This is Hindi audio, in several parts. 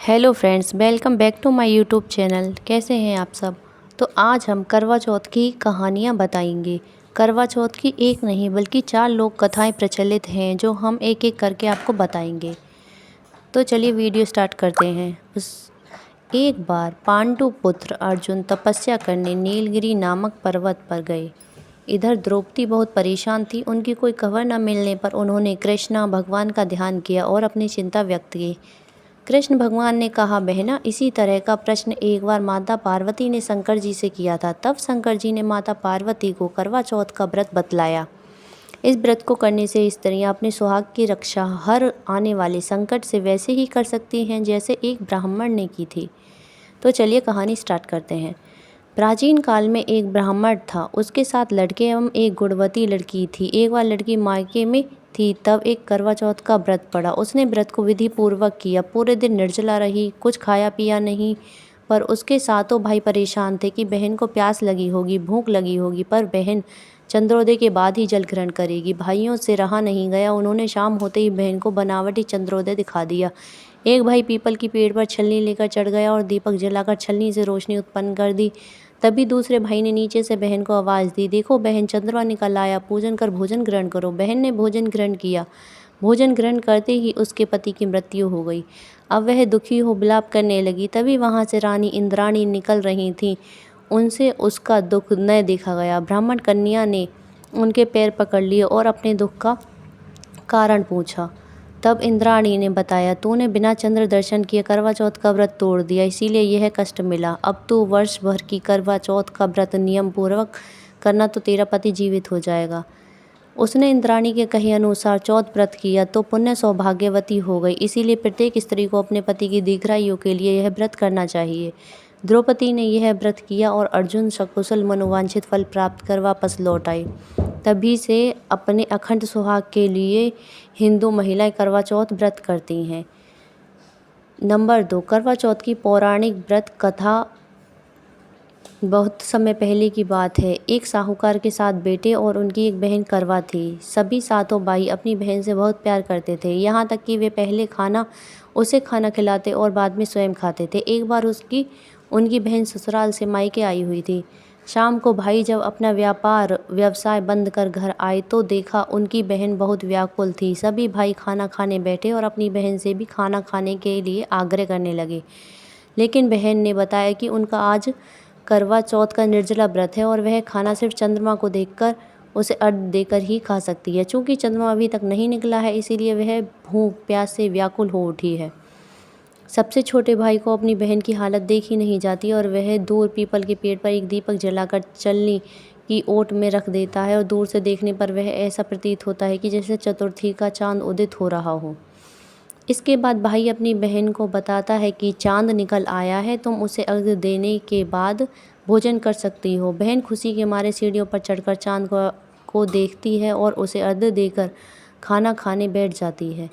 Hello friends, welcome back to my YouTube channel. कैसे हैं आप सब। तो आज हम करवा चौथ की कहानियाँ बताएंगे। करवा चौथ की एक नहीं बल्कि 4 लोक कथाएँ प्रचलित हैं जो हम एक एक करके आपको बताएंगे। तो चलिए वीडियो स्टार्ट करते हैं। एक बार पांडु पुत्र अर्जुन तपस्या करने नीलगिरी नामक पर्वत पर गए। इधर द्रौपदी बहुत परेशान थी। उनकी कोई खबर न मिलने पर उन्होंने कृष्ण भगवान का ध्यान किया और अपनी चिंता व्यक्त की। कृष्ण भगवान ने कहा, बहना, इसी तरह का प्रश्न एक बार माता पार्वती ने शंकर जी से किया था। तब शंकर जी ने माता पार्वती को करवा चौथ का व्रत बतलाया। इस व्रत को करने से स्त्रियां अपने सुहाग की रक्षा हर आने वाले संकट से वैसे ही कर सकती हैं जैसे एक ब्राह्मण ने की थी। तो चलिए कहानी स्टार्ट करते हैं। प्राचीन काल में एक ब्राह्मण था। उसके 7 लड़के एवं एक गुणवती लड़की थी। एक बार लड़की मायके में थी, तब एक करवा चौथ का व्रत पड़ा। उसने व्रत को विधि पूर्वक किया। पूरे दिन निर्जला रही, कुछ खाया पिया नहीं। पर उसके सातों भाई परेशान थे कि बहन को प्यास लगी होगी, भूख लगी होगी, पर बहन चंद्रोदय के बाद ही जल ग्रहण करेगी। भाइयों से रहा नहीं गया। उन्होंने शाम होते ही बहन को बनावटी चंद्रोदय दिखा दिया। एक भाई पीपल की पेड़ पर छलनी लेकर चढ़ गया और दीपक जलाकर छलनी से रोशनी उत्पन्न कर दी। तभी दूसरे भाई ने नीचे से बहन को आवाज़ दी, देखो बहन, चंद्रमा निकल आया, पूजन कर भोजन ग्रहण करो। बहन ने भोजन ग्रहण किया। भोजन ग्रहण करते ही उसके पति की मृत्यु हो गई। अब वह दुखी हो विलाप करने लगी। तभी वहाँ से रानी इंद्राणी निकल रही थी। उनसे उसका दुख न देखा गया। ब्राह्मण कन्या ने उनके पैर पकड़ लिए और अपने दुख का कारण पूछा। तब इंद्राणी ने बताया, तूने बिना चंद्र दर्शन किए करवा चौथ का व्रत तोड़ दिया, इसीलिए यह कष्ट मिला। अब तू वर्ष भर की करवा चौथ का व्रत नियम पूर्वक करना तो तेरा पति जीवित हो जाएगा। उसने इंद्राणी के कहे अनुसार चौथ व्रत किया तो पुण्य सौभाग्यवती हो गई। इसीलिए प्रत्येक स्त्री को अपने पति की दीर्घायु के लिए यह व्रत करना चाहिए। द्रौपदी ने यह व्रत किया और अर्जुन सकुशल मनोवांछित फल प्राप्त कर वापस लौट आई। तभी से अपने अखंड सुहाग के लिए हिंदू महिलाएं करवा चौथ व्रत करती हैं। नंबर 2, करवा चौथ की पौराणिक व्रत कथा। बहुत समय पहले की बात है। एक साहूकार के 7 बेटे और उनकी एक बहन करवा थी। सभी सातों भाई अपनी बहन से बहुत प्यार करते थे, यहाँ तक कि वे पहले उसे खाना खिलाते और बाद में स्वयं खाते थे। एक बार उनकी बहन ससुराल से मायके आई हुई थी। शाम को भाई जब अपना व्यवसाय बंद कर घर आए तो देखा उनकी बहन बहुत व्याकुल थी। सभी भाई खाना खाने बैठे और अपनी बहन से भी खाना खाने के लिए आग्रह करने लगे, लेकिन बहन ने बताया कि उनका आज करवा चौथ का निर्जला व्रत है और वह खाना सिर्फ चंद्रमा को देखकर उसे अर्घ्य देकर ही खा सकती है। चूँकि चंद्रमा अभी तक नहीं निकला है, इसीलिए वह भूख प्यास से व्याकुल हो उठी है। सबसे छोटे भाई को अपनी बहन की हालत देखी नहीं जाती और वह दूर पीपल के पेड़ पर एक दीपक जलाकर चलनी की ओट में रख देता है और दूर से देखने पर वह ऐसा प्रतीत होता है कि जैसे चतुर्थी का चांद उदित हो रहा हो। इसके बाद भाई अपनी बहन को बताता है कि चांद निकल आया है, तुम उसे अर्घ्य देने के बाद भोजन कर सकती हो। बहन खुशी के मारे सीढ़ियों पर चढ़कर चांद को देखती है और उसे अर्घ्य देकर खाना खाने बैठ जाती है।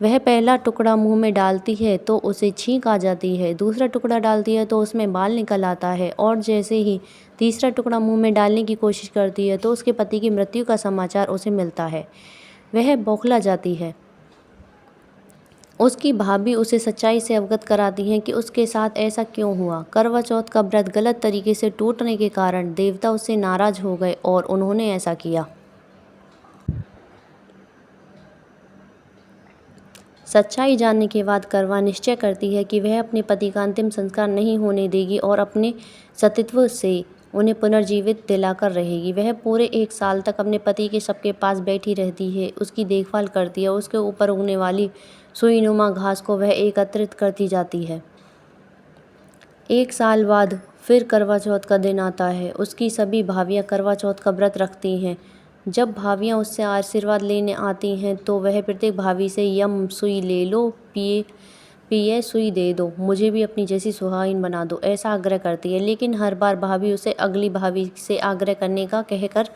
वह पहला टुकड़ा मुंह में डालती है तो उसे छींक आ जाती है, दूसरा टुकड़ा डालती है तो उसमें बाल निकल आता है और जैसे ही तीसरा टुकड़ा मुंह में डालने की कोशिश करती है तो उसके पति की मृत्यु का समाचार उसे मिलता है। वह बौखला जाती है। उसकी भाभी उसे सच्चाई से अवगत कराती हैं कि उसके साथ ऐसा क्यों हुआ। करवा चौथ का व्रत गलत तरीके से टूटने के कारण देवता उससे नाराज हो गए और उन्होंने ऐसा किया। सच्चाई जानने के बाद करवा निश्चय करती है कि वह अपने पति का अंतिम संस्कार नहीं होने देगी और अपने सतीत्व से उन्हें पुनर्जीवित दिलाकर रहेगी। वह पूरे 1 साल तक अपने पति के शव के पास बैठी रहती है, उसकी देखभाल करती है, उसके ऊपर उगने वाली सुईनुमा घास को वह एकत्रित करती जाती है। 1 साल बाद फिर करवा चौथ का दिन आता है। उसकी सभी भाभियाँ करवा चौथ का व्रत रखती हैं। जब भाभियाँ उससे आशीर्वाद लेने आती हैं तो वह प्रत्येक भाभी से, यम सुई ले लो, पिए सुई दे दो, मुझे भी अपनी जैसी सुहागिन बना दो, ऐसा आग्रह करती है। लेकिन हर बार भाभी उसे अगली भाभी से आग्रह करने का कहकर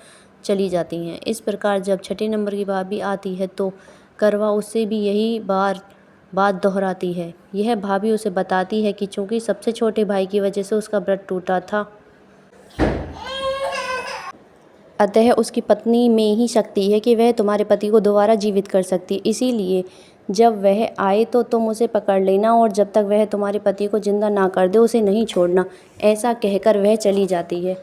चली जाती हैं। इस प्रकार जब छठे नंबर की भाभी आती है तो करवा उससे भी यही बात दोहराती है। यह भाभी उसे बताती है कि चूंकि सबसे छोटे भाई की वजह से उसका व्रत टूटा था, अतः उसकी पत्नी में ही शक्ति है कि वह तुम्हारे पति को दोबारा जीवित कर सकती है। इसीलिए जब वह आए तो तुम उसे पकड़ लेना और जब तक वह तुम्हारे पति को जिंदा ना कर दे उसे नहीं छोड़ना। ऐसा कहकर वह चली जाती है।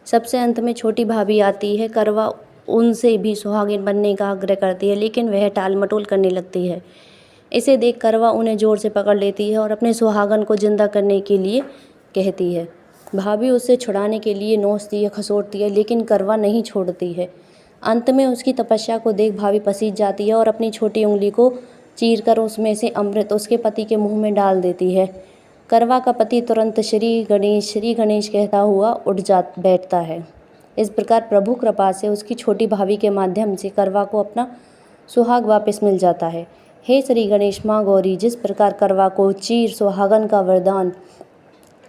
सबसे अंत में छोटी भाभी आती है। करवा उनसे भी सुहागिन बनने का आग्रह करती है, लेकिन वह टाल मटोल करने लगती है। इसे देख करवा उन्हें जोर से पकड़ लेती है और अपने सुहागन को जिंदा करने के लिए कहती है। भाभी उसे छुड़ाने के लिए नोचती है, खसोटती है, लेकिन करवा नहीं छोड़ती है। अंत में उसकी तपस्या को देख भाभी पसीज जाती है और अपनी छोटी उंगली को चीरकर उसमें से अमृत उसके पति के मुंह में डाल देती है। करवा का पति तुरंत श्री गणेश कहता हुआ उठ बैठता है। इस प्रकार प्रभु कृपा से उसकी छोटी भाभी के माध्यम से करवा को अपना सुहाग वापस मिल जाता है। हे श्री गणेश माँ गौरी, जिस प्रकार करवा को चीर सुहागन का वरदान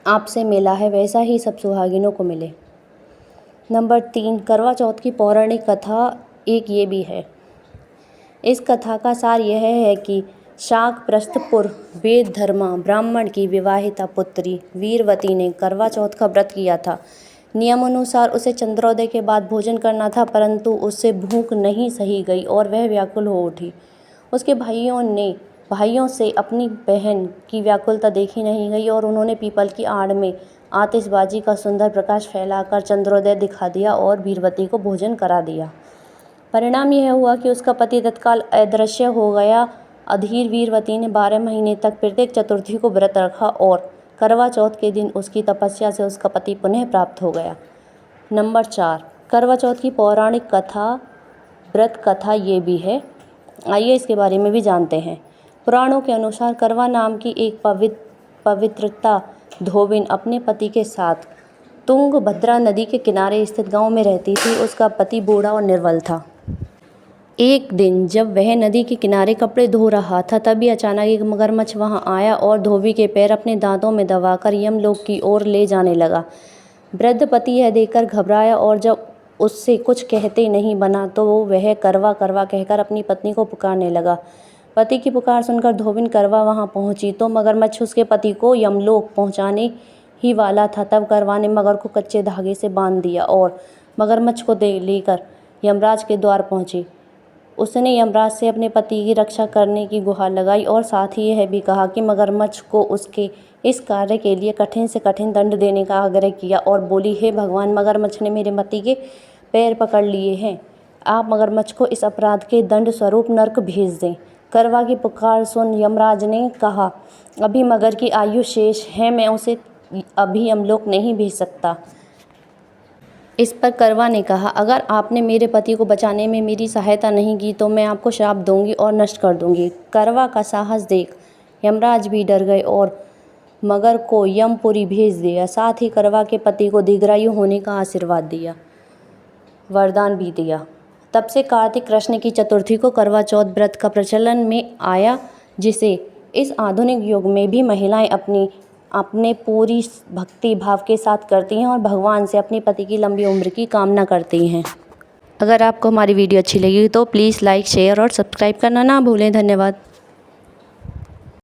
आपसे मिला है वैसा ही सब सुहागिनों को मिले। नंबर 3, करवा चौथ की पौराणिक कथा एक ये भी है। इस कथा का सार यह है कि शाकप्रस्थपुर वेद धर्मा ब्राह्मण की विवाहिता पुत्री वीरवती ने करवा चौथ का व्रत किया था। नियमानुसार उसे चंद्रोदय के बाद भोजन करना था, परंतु उससे भूख नहीं सही गई और वह व्याकुल हो उठी। उसके भाइयों से अपनी बहन की व्याकुलता देखी नहीं गई और उन्होंने पीपल की आड़ में आतिशबाजी का सुंदर प्रकाश फैलाकर चंद्रोदय दिखा दिया और वीरवती को भोजन करा दिया। परिणाम यह हुआ कि उसका पति तत्काल अदृश्य हो गया। अधीर वीरवती ने 12 महीने तक प्रत्येक चतुर्थी को व्रत रखा और करवा चौथ के दिन उसकी तपस्या से उसका पति पुनः प्राप्त हो गया। नंबर 4, करवा चौथ की पौराणिक कथा व्रत कथा ये भी है। आइए इसके बारे में भी जानते हैं। पुराणों के अनुसार करवा नाम की एक पवित्रता धोबिन अपने पति के साथ तुंगभद्रा नदी के किनारे स्थित गांव में रहती थी। उसका पति बूढ़ा और निर्बल था। एक दिन जब वह नदी के किनारे कपड़े धो रहा था, तभी अचानक एक मगरमच्छ वहां आया और धोबी के पैर अपने दांतों में दबाकर यमलोक की ओर ले जाने लगा। वृद्ध पति यह देखकर घबराया और जब उससे कुछ कहते नहीं बना तो वह करवा करवा कहकर अपनी पत्नी को पुकारने लगा। पति की पुकार सुनकर धोबिन करवा वहां पहुंची तो मगरमच्छ उसके पति को यमलोक पहुंचाने ही वाला था। तब करवा ने मगर को कच्चे धागे से बांध दिया और मगरमच्छ को लेकर यमराज के द्वार पहुंची। उसने यमराज से अपने पति की रक्षा करने की गुहार लगाई और साथ ही यह भी कहा कि मगरमच्छ को उसके इस कार्य के लिए कठिन से कठिन दंड देने का आग्रह किया और बोली, हे भगवान, मगरमच्छ ने मेरे पति के पैर पकड़ लिए हैं। आप मगरमच्छ को इस अपराध के दंड स्वरूप नर्क भेज दें। करवा की पुकार सुन यमराज ने कहा, अभी मगर की आयु शेष है, मैं उसे अभी यमलोक नहीं भेज सकता। इस पर करवा ने कहा, अगर आपने मेरे पति को बचाने में मेरी सहायता नहीं की तो मैं आपको श्राप दूंगी और नष्ट कर दूंगी। करवा का साहस देख यमराज भी डर गए और मगर को यमपुरी भेज दिया। साथ ही करवा के पति को दीर्घायु होने का आशीर्वाद दिया, वरदान भी दिया। तब से कार्तिक कृष्ण की चतुर्थी को करवा चौथ व्रत का प्रचलन में आया, जिसे इस आधुनिक युग में भी महिलाएं अपने पूरी भक्ति भाव के साथ करती हैं और भगवान से अपने पति की लंबी उम्र की कामना करती हैं। अगर आपको हमारी वीडियो अच्छी लगी तो प्लीज़ लाइक, शेयर और सब्सक्राइब करना ना भूलें। धन्यवाद।